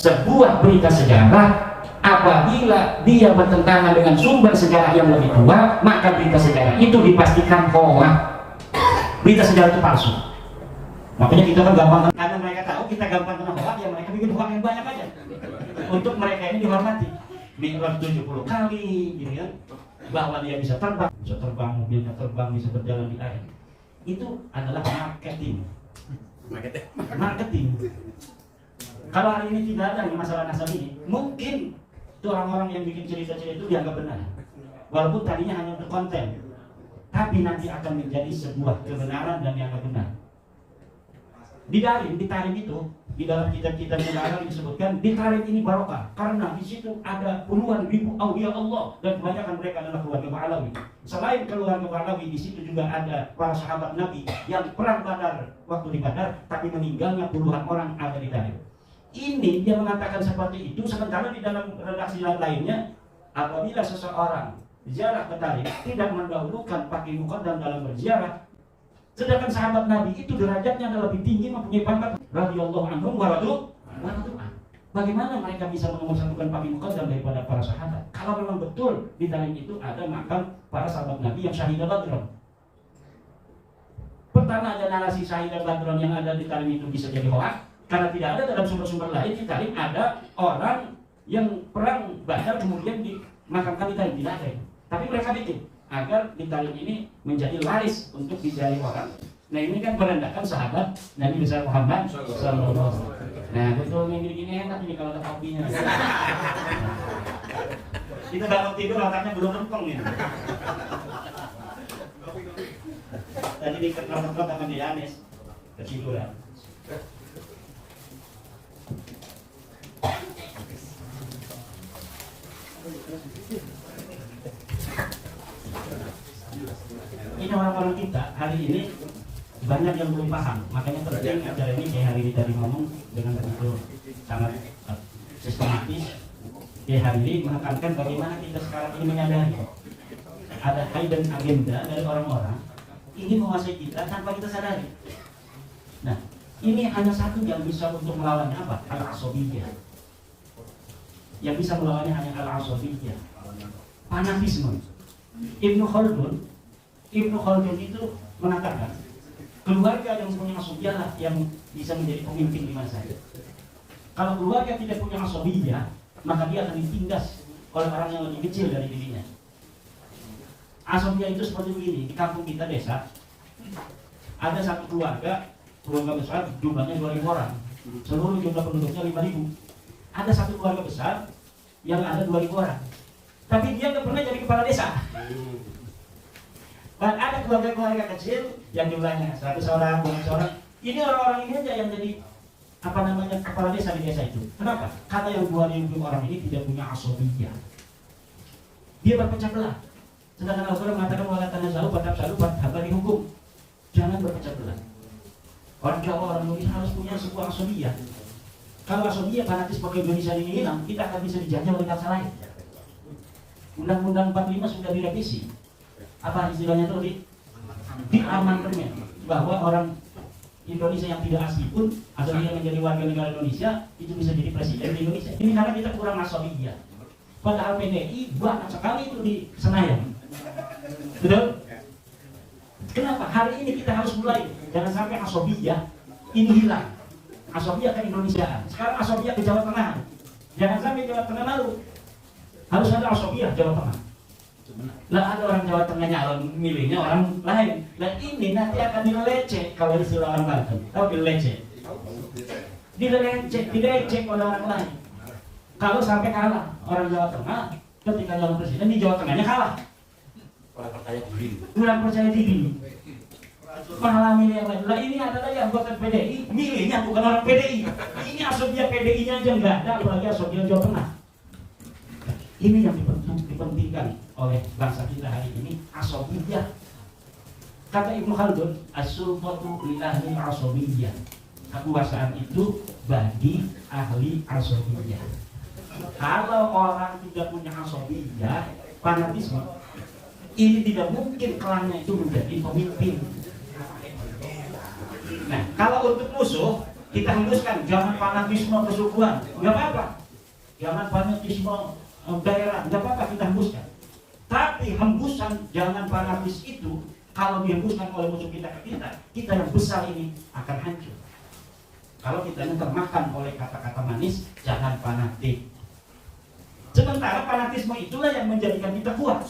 sebuah berita sejarah apabila dia bertentangan dengan sumber sejarah yang lebih tua, maka berita sejarah itu dipastikan hoax. Berita sejarah itu palsu. Makanya kita kan gampang, karena mereka tahu kita gampang kena hoax, ya mereka bikin hoax yang banyak aja. Untuk mereka ini dihormati. Mi'raj 70 kali, gitu kan? Bahwa dia bisa terbang, mobilnya terbang, bisa berjalan di air. Itu adalah marketing. Marketing. Kalau hari ini tidak ada masalah nasab ini, mungkin itu orang-orang yang bikin cerita-cerita itu dianggap benar. Walaupun tadinya hanya untuk konten, tapi nanti akan menjadi sebuah kebenaran dan dianggap benar. Di tarim itu, di dalam kitab-kitab sejarah disebutkan di tarim ini barokah karena di situ ada puluhan ribu aulia Allah dan kebanyakan mereka adalah keluarga Ba'alawi. Selain keluarga Ba'alawi, di situ juga ada para sahabat Nabi yang perang Badar waktu di Badar, tapi meninggalnya puluhan orang ada di tarim. Ini dia mengatakan seperti itu, sementara di dalam redaksi lainnya, apabila seseorang ziarah ke tarim tidak mendahulukan pakai muqaddam dalam berziarah, sedangkan sahabat Nabi itu derajatnya adalah lebih tinggi, mempunyai pangkat radhiyallahu anhum wa radu. Bagaimana mereka bisa mengemukakan pakai muqaddam daripada para sahabat? Kalau memang betul di tarim itu ada makam para sahabat Nabi yang syahidah Badron. Pertama, ada narasi syahidah Badron yang ada di tarim itu bisa jadi hoax. Karena tidak ada dalam sumber-sumber lain di tarim ada orang yang perang Badar kemudian dimakamkan di tarim, tidak ada. Tapi mereka bikin agar di tarim ini menjadi laris untuk dicari orang. Nah ini kan merendahkan sahabat Nabi besar Muhammad sallallahu alaihi wasallam. Nah betul yang gini enak ini kalau ada kopinya. Kita bangun tidur otaknya belum rempong nih. Tadi dikerok-kerok sama di Anis ketiduran. Ini orang-orang kita hari ini banyak yang belum paham, makanya penting acara ini kayak hari ini tadi ngomong dengan begitu sangat sistematis. Kayak hari ini menekankan bagaimana kita sekarang ini menyadari ada hidden agenda dari orang-orang ingin menguasai kita tanpa kita sadari. Nah, ini hanya satu yang bisa untuk melawannya apa? Al-Asobiyah. Yang bisa melawannya hanya Al-Asobiyah, fanatisme. Ibnu Khaldun itu mengatakan keluarga yang punya asobiyah yang bisa menjadi pemimpin di masa itu. Kalau keluarga tidak punya asobiyah, maka dia akan ditindas oleh orang yang lebih kecil dari dirinya. Asobiyah itu seperti begini, di kampung kita desa ada satu keluarga besar, jumlahnya 2.000 orang, seluruh jumlah penduduknya 5.000. Ada satu keluarga besar yang ada 2.000 orang, tapi dia nggak pernah jadi kepala desa. Dan ada keluarga-keluarga kecil yang jumlahnya 100 orang, 200 orang. Ini orang-orang ini aja yang jadi kepala desa di desa itu. Kenapa? Karena yang 2.000 orang ini tidak punya asobiyah. Dia berpecah belah. Sedangkan Al-Quran mengatakan wala tanazalu fatabsalu fathabari hukum. Jangan berpecah belah. Orang Jawa, orang Indonesia harus punya sebuah asobiyah. Kalau asobiyah fanatisme ke Indonesia ini hilang, kita akan bisa dijajah oleh bangsa lain. Undang-Undang 45 sudah direvisi. Apa istilahnya itu diamankannya bahwa orang Indonesia yang tidak asli pun asal dia menjadi warga negara Indonesia itu bisa jadi presiden di Indonesia. Ini karena kita kurang asobiyah. Padahal PDI banyak sekali itu di Senayan. Betul? Kenapa? Hari ini kita harus mulai. Jangan sampai asobiyah ini hilang. Asobiyah ke Indonesiaan. Sekarang asobiyah ke Jawa Tengah. Jangan sampai Jawa Tengah lalu. Harus ada asobiyah Jawa Tengah. Lah ada orang Jawa Tengah nyalon milihnya orang lain. Lah ini nanti akan dilecek kalau istilah orang Banten. Tahu dilecek? Dilecek oleh orang lain. Kalau sampai kalah orang Jawa Tengah ketika calon presiden di Jawa Tengahnya kalah. Kurang percaya diri. Malah milih yang lain. Lah ini adalah yang anggota PDI milihnya bukan orang PDI. Ini asobia PDI-nya aja nggak ada, apalagi asobia Jawa Tengah. Ini yang dipentingkan oleh bangsa kita hari ini, asobiyah. Kata Ibnu Khaldun, as-sultatu li ahli asobiyah. Kekuasaan itu bagi ahli asobiyah. Kalau orang tidak punya asobiyah, fanatisme, ini tidak mungkin klannya itu menjadi pemimpin. Nah, kalau untuk musuh, Kita hembuskan, jangan fanatisme kesukuan, nggak apa-apa. Jangan fanatisme daerah, nggak apa-apa, kita hembuskan. Tapi hembusan jangan fanatis itu, kalau dihembuskan oleh musuh kita ke kita yang besar ini akan hancur. Kalau kita termakan oleh kata-kata manis, jangan fanatik. Sementara fanatisme itulah yang menjadikan kita kuat.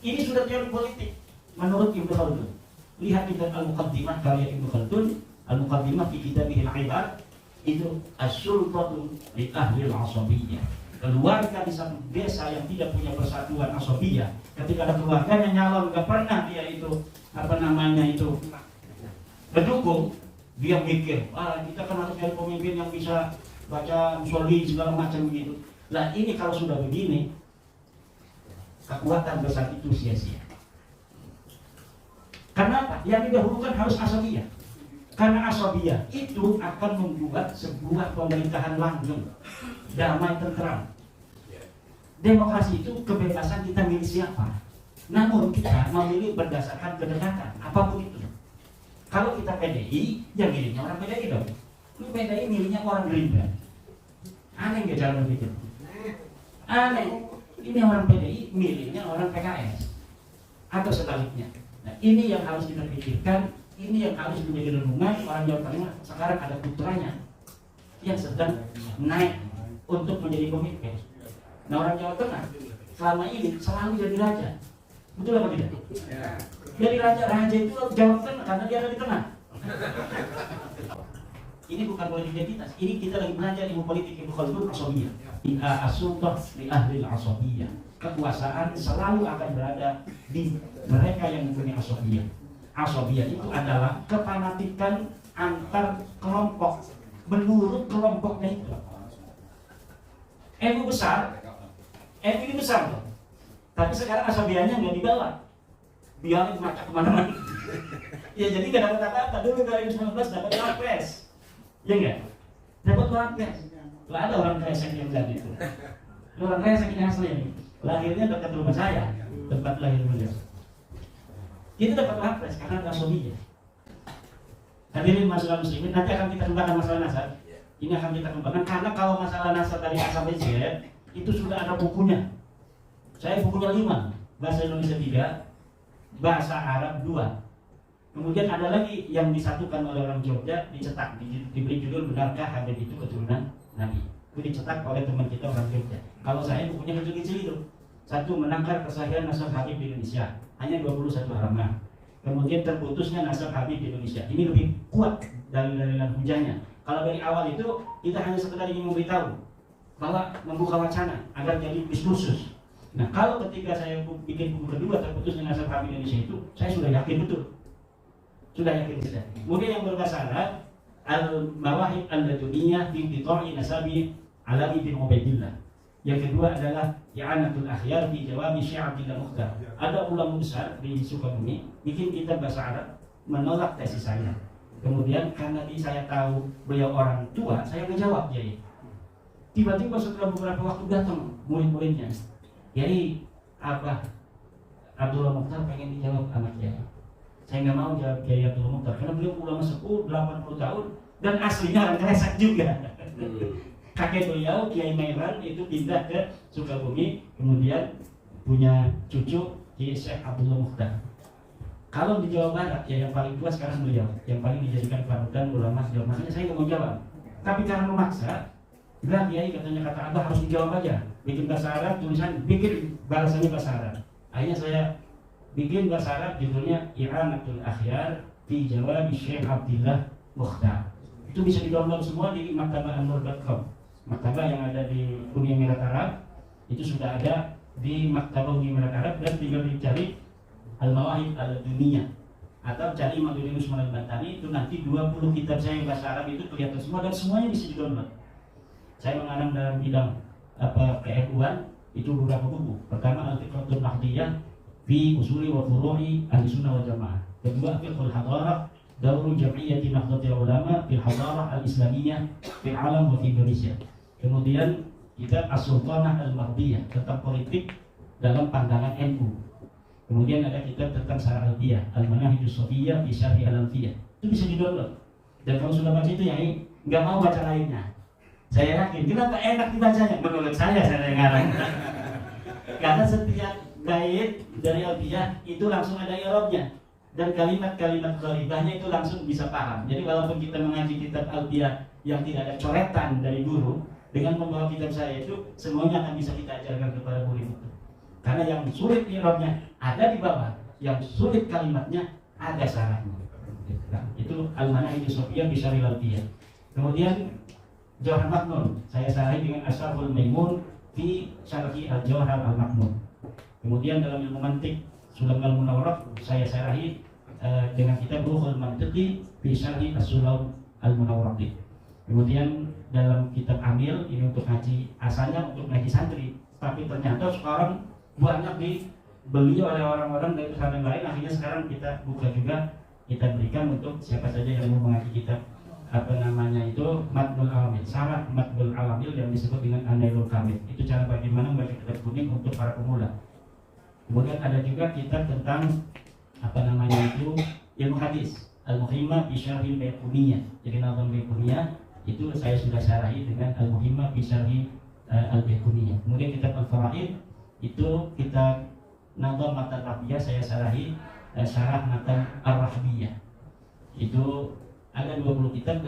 Ini sudah teori politik menurut Ibnu Khaldun. Lihat kita Al-Muqaddimah karya Ibnu Khaldun, Al-Muqaddimah fi kitabih Al-Ibad, itu as-sultatu li ahli al-asabiyyah. Keluarga di satu desa yang tidak punya persatuan asabiyyah, ketika ada keluarganya nyalon, gak pernah dia itu mendukung, dia mikir, kita kan harus cari pemimpin yang bisa baca musolli segala macam begitu. Nah ini kalau sudah begini, kekuatan besar itu sia-sia. Karena apa? Yang didahulukan harus asabiyah. Karena asabiyah itu akan membuat sebuah pemerintahan langgeng, damai, tentram. Demokrasi itu kebebasan kita milih siapa. Namun kita memilih berdasarkan kedekatan, apapun itu. Kalau kita PDI, ya milihnya orang PDI dong. Lu PDI milihnya orang Gerindra. Aneh nggak cara berpikir? Aneh. Ini orang PDI milihnya orang PKS atau sebaliknya. Nah ini yang harus kita pikirkan, ini yang harus menjadi renungan orang Jawa Tengah. Sekarang ada putranya yang sedang naik untuk menjadi pemimpin. Nah orang Jawa Tengah selama ini selalu jadi raja, betul apa tidak? Jadi raja itu Jawa Tengah karena dia ada di tengah. Ini bukan politik identitas, ini kita lagi belajar ilmu politik Ibnu Khaldun asabiyah. As-sultah li ahli al-asabiyah. Kekuasaan selalu akan berada di mereka yang mempunyai asabiyah. Asabiyah itu adalah kefanatikan antar kelompok menurut kelompoknya itu. NU besar, NU ini besar loh. Tapi sekarang asabiyahnya nggak dibawa, biarin macam kemana-mana. Ya jadi nggak dapat apa-apa. Dulu 2019 dapat wapres. Ya enggak? Dapat wapres. Lah ada orang kresek yang jadi itu. Orang kresek yang asli ini. Lahirnya dekat rumah saya, tempat lahir beliau. Kita dapat wapres karena ada asabiyah. Hadirin masalah muslimin, nanti akan kita kembangkan masalah nasab. Ini akan kita kembangkan karena kalau masalah nasab dari A sampai Z itu sudah ada bukunya. Saya bukunya 5, bahasa Indonesia 3, bahasa Arab 2. Kemudian ada lagi yang disatukan oleh orang Jogja, dicetak, diberi judul Benarkah Habib itu keturunan Nabi. Itu dicetak oleh teman kita orang Jogja. Kalau saya bukunya kecil-kecil itu. 1, menangkar kesahihan nasab Habib di Indonesia, hanya 21 halaman. Kemudian terputusnya nasab Habib di Indonesia. Ini lebih kuat dari dalilan hujahnya. Kalau dari awal itu kita hanya sekedar ingin memberitahu bahwa membuka wacana agar jadi diskursus. Nah kalau ketika saya bikin buku kedua terputusnya nasab Habib di Indonesia itu, saya sudah yakin betul. Sudah yakin sudah. Kemudian yang berbahasa Arab Al-Mawahib Al-Laduniyah fi Qita'i Nasabi Alawi bin Ubaidillah. Yang kedua adalah I'anatul Akhyar fi Jawabi Syi'atil Mukhtar. Ada ulama besar di Sukabumi bikin kitab bahasa Arab menolak tesis saya. Kemudian karena saya tahu beliau orang tua, saya menjawab Yai. Tiba-tiba setelah beberapa waktu datang murid-muridnya. Yai, Abdullah Mukhtar pengen dijawab anak Yai. Saya nggak mau jawab Kiai Abdul Mukhtar karena beliau ulama sepuh 80 tahun dan aslinya orang Kresek juga. Kakek beliau Kiai Mairan itu pindah ke Sukabumi, kemudian punya cucu Kiai Syekh Abdullah Mukhtar. Kalau di Jawa Barat ya yang paling tua sekarang beliau, yang paling dijadikan panutan ulama Jawa. Makanya saya nggak mau jawab. Tapi karena memaksa, bilang Kiai katanya kata Abah harus dijawab aja. Bikin bahasa Arab tulisan, bikin balasannya bahasa Arab. Akhirnya saya bikin bahasa Arab judulnya I'anatul Akhyar fi Jawabi Syekh Abdullah Mukhtar. Itu bisa di-download semua di maktabah.anur.com. Maktabah yang ada di Uni Emirat Arab itu sudah ada di Maktabah Uni Emirat Arab dan tinggal dicari Al-Mawahib Al-Duniyah atau cari Mahdudin Usman Al-Bantani. Itu nanti 20 kitab saya yang bahasa Arab itu kelihatan semua dan semuanya bisa di-download. Saya mengarang dalam bidang PFU-an itu beberapa buku. Pertama Al-Fiqhatul Nahdiyah fi usuli wa furu'i ahli-sunnah wal jamaah. Kedua fiqhul hadarah daurul jam'iyyati nahdlatul ulama fil hadarah al-islamiyah fil alam wa fi Indonesia. Kemudian kitab As-Sultanah al-Mahdiyah tentang politik dalam pandangan NU. Kemudian ada kitab tentang Syarah al-Diyah Al-Manahijus Sofiyah fi Syarhi al-Alfiyah. Itu bisa di-download. Dan kalau sudah baca itu ya nggak mau baca lainnya. Saya yakin, kenapa enak dibacanya? Menurut saya ngarang. Karena setiap bait dari Alfiyah itu langsung ada i'rabnya, dan kalimat-kalimat gharibahnya itu langsung bisa paham. Jadi walaupun kita mengaji kitab Alfiyah yang tidak ada coretan dari guru, dengan membawa kitab saya itu semuanya akan bisa kita ajarkan kepada murid itu. Karena yang sulit i'rabnya ada di bawah, yang sulit kalimatnya ada syarahnya. Nah, itu Al-Manahij Shafiyah bi Syarhil Alfiyah. Kemudian Jawhar Maknun saya syarahi dengan Asy-Syarhul Maimun fi Syarhi Al-Jawhar Al-Maknun. Kemudian dalam ilmu mantik Sulam Al-Munawwarah saya syarahi dengan kitab Ruhul Mantiqi fi Syarhi As-Sulam Al-Munawwarah. Kemudian dalam kitab Amil ini untuk ngaji, asalnya untuk ngaji santri, tapi ternyata sekarang banyak dibeli oleh orang-orang dari pesantren lain. Akhirnya sekarang kita buka juga, kita berikan untuk siapa saja yang mau mengaji kitab itu Matnul Alamil, Syarah Matnul Alamil yang disebut dengan An-Nailul Kamil. Itu cara bagaimana membaca kitab kuning untuk para pemula. Kemudian ada juga kitab tentang itu ilmu hadis, Al-Muhimmah bi Syarhil Baiquniyah. Jadi nazam Baiquniyah itu saya sudah syarahi dengan Al-Muhimmah bi Syarhi Al-Baiquniyah. Kemudian kitab Al-Faraid itu kitab nazam Matan Rahbiyah saya syarahi syarah Matan Ar-Rahbiyah. Itu ada 20 kitab.